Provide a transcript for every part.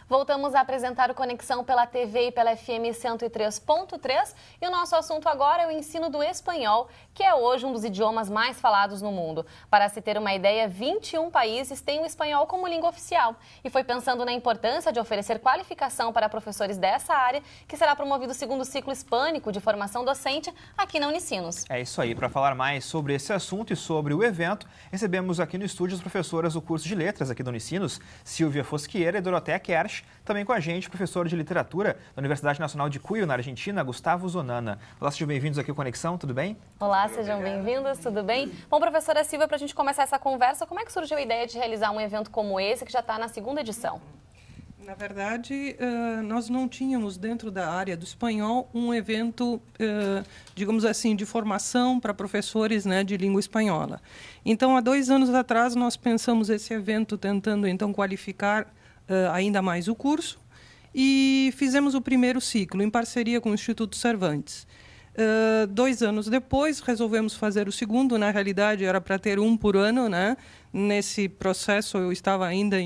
Voltamos a apresentar o Conexão pela TV e pela FM 103.3 e o nosso assunto agora é o ensino do espanhol, que é hoje um dos idiomas mais falados no mundo. Para se ter uma ideia, 21 países têm o espanhol como língua oficial. E foi pensando na importância de oferecer qualificação para professores dessa área que será promovido o segundo ciclo hispânico de formação docente aqui na Unicinos. É isso aí. Para falar mais sobre esse assunto e sobre o evento, recebemos aqui no estúdio as professoras do curso de Letras aqui da Unicinos, Silvia Fosquieira e Doroteia Kersh. Também com a gente, professor de Literatura da Universidade Nacional de Cuyo, na Argentina, Gustavo Zonana. Olá, sejam bem-vindos aqui ao Conexão, tudo bem? Olá, sejam bem-vindos, tudo bem? Bom, professora Silvia, para a gente começar essa conversa, como é que surgiu a ideia de realizar um evento como esse, que já está na segunda edição? Na verdade, nós não tínhamos dentro da área do espanhol um evento, digamos assim, de formação para professores, né, de língua espanhola. Então, há 2 anos atrás, nós pensamos esse evento tentando, então, qualificar ainda mais o curso e fizemos o primeiro ciclo em parceria com o Instituto Cervantes. 2 anos depois, resolvemos fazer o segundo. Na realidade, era para ter um por ano, né? Nesse processo, eu estava ainda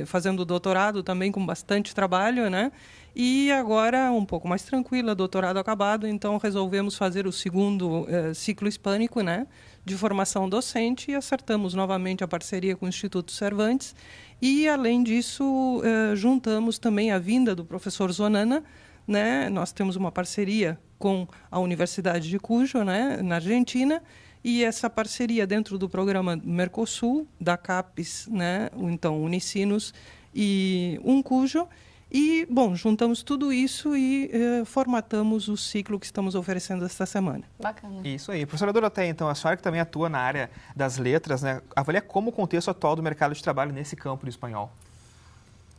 fazendo o doutorado também, com bastante trabalho, né? E agora, um pouco mais tranquila, doutorado acabado, então resolvemos fazer o segundo ciclo hispânico, né? De formação docente, e acertamos novamente a parceria com o Instituto Cervantes. E, além disso, juntamos também a vinda do professor Zonana, né? Nós temos uma parceria com a Universidade de Cuyo, né, na Argentina, e essa parceria dentro do programa Mercosul, da CAPES, né, então Unicinos e Cuyo, e, bom, juntamos tudo isso e formatamos o ciclo que estamos oferecendo esta semana. Bacana. Isso aí. Professora Doroteia, então, a senhora que também atua na área das letras, né, avalia como o contexto atual do mercado de trabalho nesse campo do espanhol?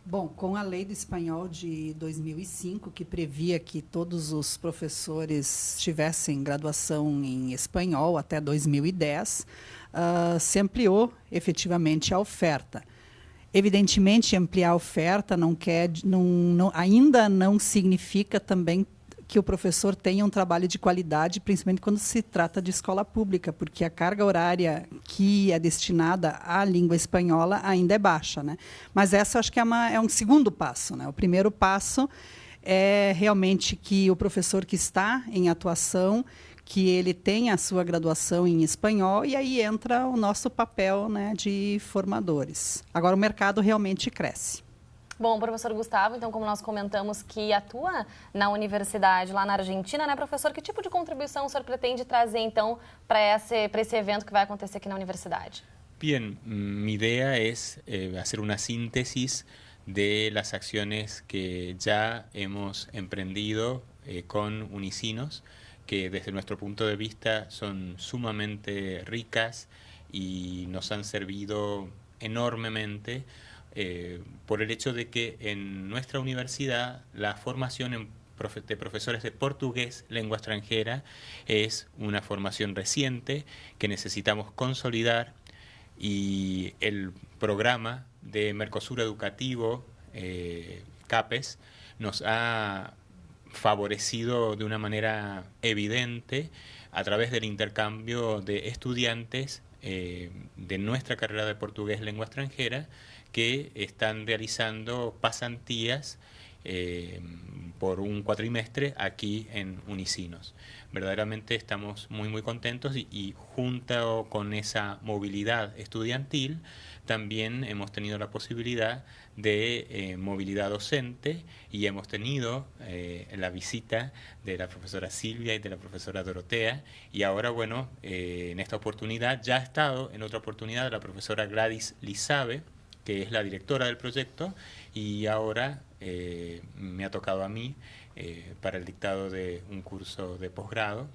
Bom, com a lei do espanhol de 2005, que previa que todos os professores tivessem graduação em espanhol até 2010, se ampliou efetivamente a oferta. Evidentemente, ampliar a oferta ainda não significa também que o professor tenha um trabalho de qualidade, principalmente quando se trata de escola pública, porque a carga horária que é destinada à língua espanhola ainda é baixa, né? Mas essa, acho que é um segundo passo, né? O primeiro passo é realmente que o professor que está em atuação, que ele tenha a sua graduação em espanhol, e aí entra o nosso papel, né, de formadores. Agora, o mercado realmente cresce. Bom, professor Gustavo, então, como nós comentamos que atua na universidade lá na Argentina, né, professor, que tipo de contribuição o senhor pretende trazer, então, para esse evento que vai acontecer aqui na universidade? Bien, mi idea es hacer una síntesis de las acciones que ya hemos emprendido con Unicinos, que desde nuestro punto de vista son sumamente ricas y nos han servido enormemente por el hecho de que en nuestra universidad la formación de profesores de portugués, lengua extranjera, es una formación reciente que necesitamos consolidar, y el programa de Mercosur Educativo, CAPES, nos ha favorecido de una manera evidente a través del intercambio de estudiantes de nuestra carrera de portugués, lengua extranjera, que están realizando pasantías por un cuatrimestre aquí en Unicinos. Verdaderamente estamos muy contentos y junto con esa movilidad estudiantil también hemos tenido la posibilidad de movilidad docente, y hemos tenido la visita de la profesora Silvia y de la profesora Dorotea, y ahora, bueno, en esta oportunidad ya ha estado en otra oportunidad la profesora Gladys Lizabe, que es la directora del proyecto, y ahora me ha tocado a mí para el dictado de un curso de posgrado.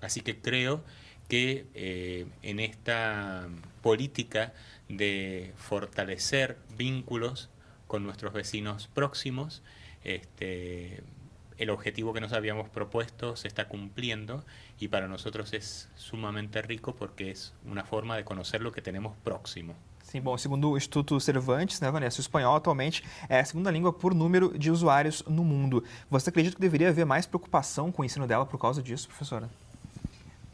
Así que creo que en esta política de fortalecer vínculos con nuestros vecinos próximos, el objetivo que nos habíamos propuesto se está cumpliendo, y para nosotros es sumamente rico porque es una forma de conocer lo que tenemos próximo. Sim, bom, segundo o Instituto Cervantes, né, Vanessa, o espanhol atualmente é a segunda língua por número de usuários no mundo. Você acredita que deveria haver mais preocupação com o ensino dela por causa disso, professora?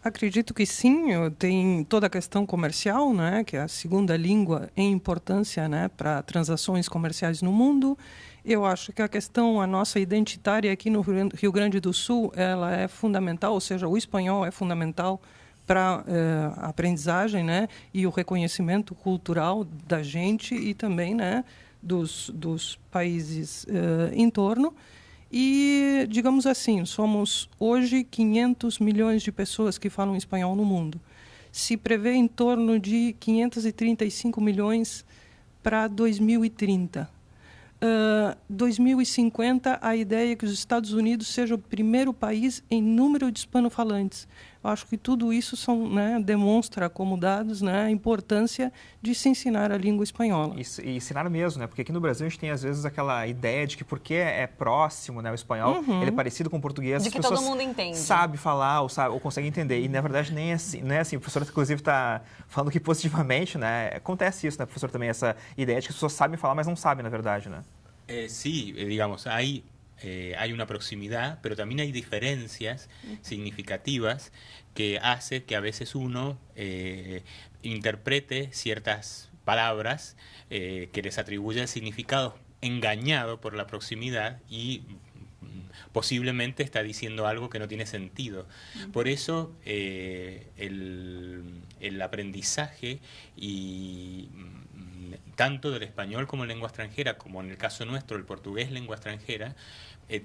Acredito que sim, tem toda a questão comercial, né, que é a segunda língua em importância, né, para transações comerciais no mundo. Eu acho que a nossa identitária aqui no Rio Grande do Sul, ela é fundamental, ou seja, o espanhol é fundamental para a aprendizagem, né, e o reconhecimento cultural da gente e também, né, dos países em torno. E, digamos assim, somos hoje 500 milhões de pessoas que falam espanhol no mundo. Se prevê em torno de 535 milhões para 2030. 2050, a ideia é que os Estados Unidos seja o primeiro país em número de hispanofalantes. Eu acho que tudo isso demonstra, como dados, né, a importância de se ensinar a língua espanhola. E ensinar mesmo, né? Porque aqui no Brasil a gente tem, às vezes, aquela ideia de que porque é próximo, né, o espanhol, ele é parecido com o português, de as que pessoas todo mundo entende. Sabe falar ou consegue entender. E, na verdade, nem é assim. Não é assim. O professor, inclusive, está falando que positivamente, né? Acontece isso, né, professor, também, essa ideia de que as pessoas sabem falar, mas não sabem, na verdade, né? Sí, digamos, hay una proximidad, pero también hay diferencias significativas que hace que a veces uno interprete ciertas palabras que les atribuye el significado engañado por la proximidad y posiblemente está diciendo algo que no tiene sentido. Por eso el aprendizaje y tanto del español como lengua extranjera, como en el caso nuestro el portugués lengua extranjera,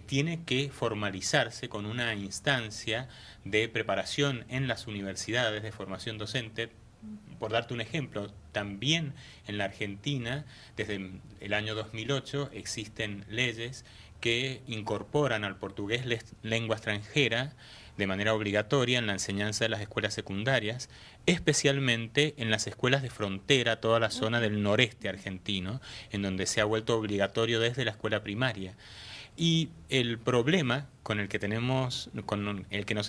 tiene que formalizarse con una instancia de preparación en las universidades de formación docente. Por darte un ejemplo, también en la Argentina, desde el año 2008, existen leyes que incorporan al portugués lengua extranjera de manera obligatoria en la enseñanza de las escuelas secundarias, especialmente en las escuelas de frontera, toda la zona del noreste argentino, en donde se ha vuelto obligatorio desde la escuela primaria. Y el problema con el que nos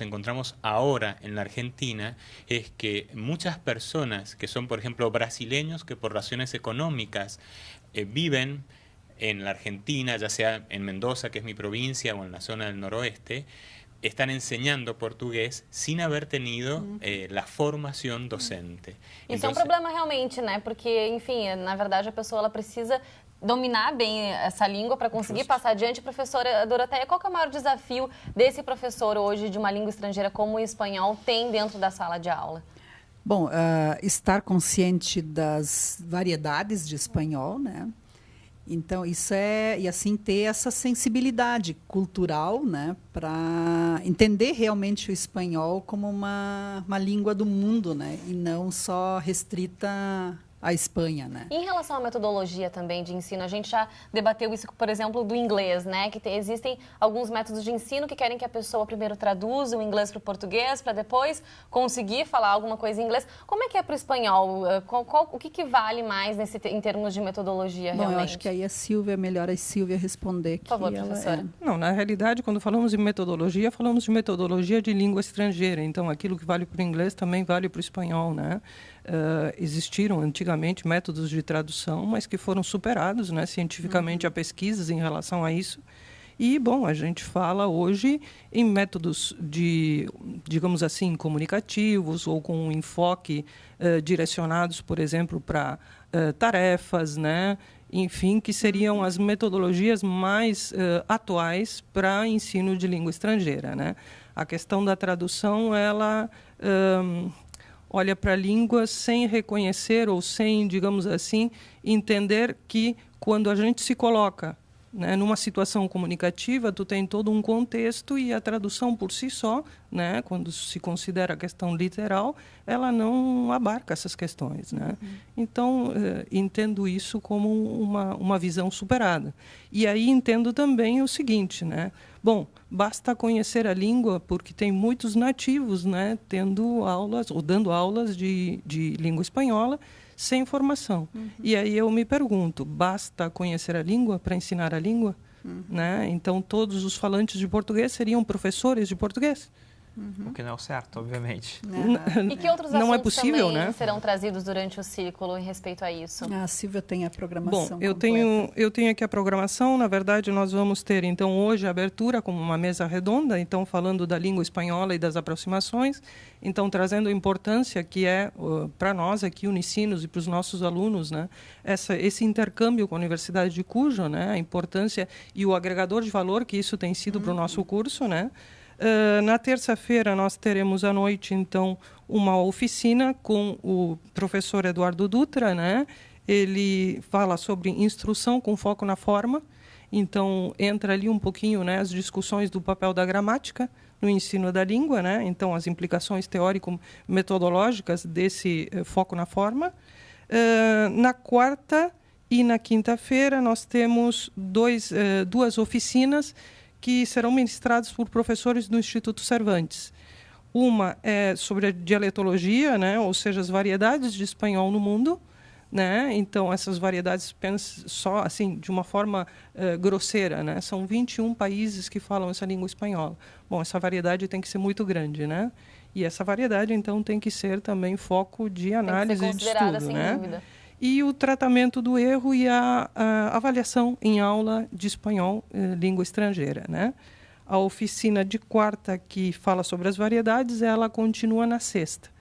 encontramos ahora en la Argentina es que muchas personas que son, por ejemplo, brasileños que por razones económicas viven en la Argentina, ya sea en Mendoza, que es mi provincia, o en la zona del noroeste, están enseñando português sem haver tenido a formação docente. Isso é um problema realmente, né? Porque, enfim, na verdade a pessoa ela precisa dominar bem essa língua para conseguir passar adiante. Professora Doroteia, qual que é o maior desafio desse professor hoje de uma língua estrangeira como o espanhol tem dentro da sala de aula? Bom, estar consciente das variedades de espanhol, né? Então, e assim ter essa sensibilidade cultural, né, para entender realmente o espanhol como uma língua do mundo, né, e não só restrita à Espanha, né? Em relação à metodologia também de ensino, a gente já debateu isso, por exemplo, do inglês, né, que existem alguns métodos de ensino que querem que a pessoa primeiro traduza o inglês para o português, para depois conseguir falar alguma coisa em inglês. Como é que é para o espanhol? O que vale mais em termos de metodologia, realmente? Bom, eu acho que aí melhor a Silvia responder. Por favor, professora. Não, na realidade, quando falamos de metodologia de língua estrangeira. Então, aquilo que vale para o inglês também vale para o espanhol, né? Existiram antigamente métodos de tradução, mas que foram superados, né, cientificamente, há pesquisas em relação a isso. E, bom, a gente fala hoje em métodos digamos assim, comunicativos ou com um enfoque direcionados, por exemplo, para tarefas, né? Enfim, que seriam as metodologias mais atuais para ensino de língua estrangeira, né? A questão da tradução, ela olha para a língua sem reconhecer ou sem, digamos assim, entender que quando a gente se coloca, né, numa situação comunicativa, tu tem todo um contexto e a tradução por si só, né, quando se considera a questão literal, ela não abarca essas questões, né? Então, entendo isso como uma visão superada. E aí entendo também o seguinte, né? Bom, basta conhecer a língua, porque tem muitos nativos, né, tendo aulas ou dando aulas de língua espanhola sem formação. E aí eu me pergunto, basta conhecer a língua para ensinar a língua? Né? Então, todos os falantes de português seriam professores de português? O que não é o certo, obviamente. E que outros não assuntos é possível, também né? serão trazidos durante o ciclo em respeito a isso? A Silvia tem a programação Bom, eu tenho aqui a programação. Na verdade, nós vamos ter, então, hoje a abertura como uma mesa redonda, então, falando da língua espanhola e das aproximações, então, trazendo a importância que é, para nós aqui, Unicinos, e para os nossos alunos, né, esse intercâmbio com a Universidade de Cujo, né, a importância e o agregador de valor que isso tem sido para o nosso curso, né? Na terça-feira nós teremos à noite, então, uma oficina com o professor Eduardo Dutra, né? Ele fala sobre instrução com foco na forma, então entra ali um pouquinho, né, as discussões do papel da gramática no ensino da língua, né? Então as implicações teórico-metodológicas desse foco na forma. Na quarta e na quinta-feira nós temos duas oficinas que serão ministrados por professores do Instituto Cervantes. Uma é sobre a dialetologia, né, ou seja, as variedades de espanhol no mundo, né? Então, essas variedades, só assim, de uma forma grosseira, né? São 21 países que falam essa língua espanhola. Bom, essa variedade tem que ser muito grande, né? E essa variedade, então, tem que ser também foco de análise e de estudo, sem né? dúvida. E o tratamento do erro e a avaliação em aula de espanhol, língua estrangeira, né? A oficina de quarta, que fala sobre as variedades, ela continua na sexta.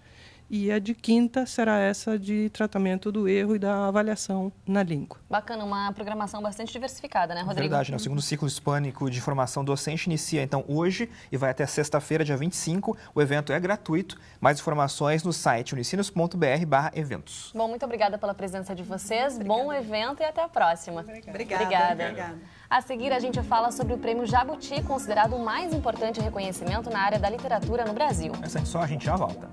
E a de quinta será essa de tratamento do erro e da avaliação na língua. Bacana, uma programação bastante diversificada, né, Rodrigo? Verdade, né? O segundo ciclo hispânico de formação docente inicia, então, hoje e vai até sexta-feira, dia 25. O evento é gratuito. Mais informações no site unicinos.br/eventos. Bom, muito obrigada pela presença de vocês. Bom evento e até a próxima. Obrigada. A seguir, a gente fala sobre o Prêmio Jabuti, considerado o mais importante reconhecimento na área da literatura no Brasil. Essa é só, a gente já volta.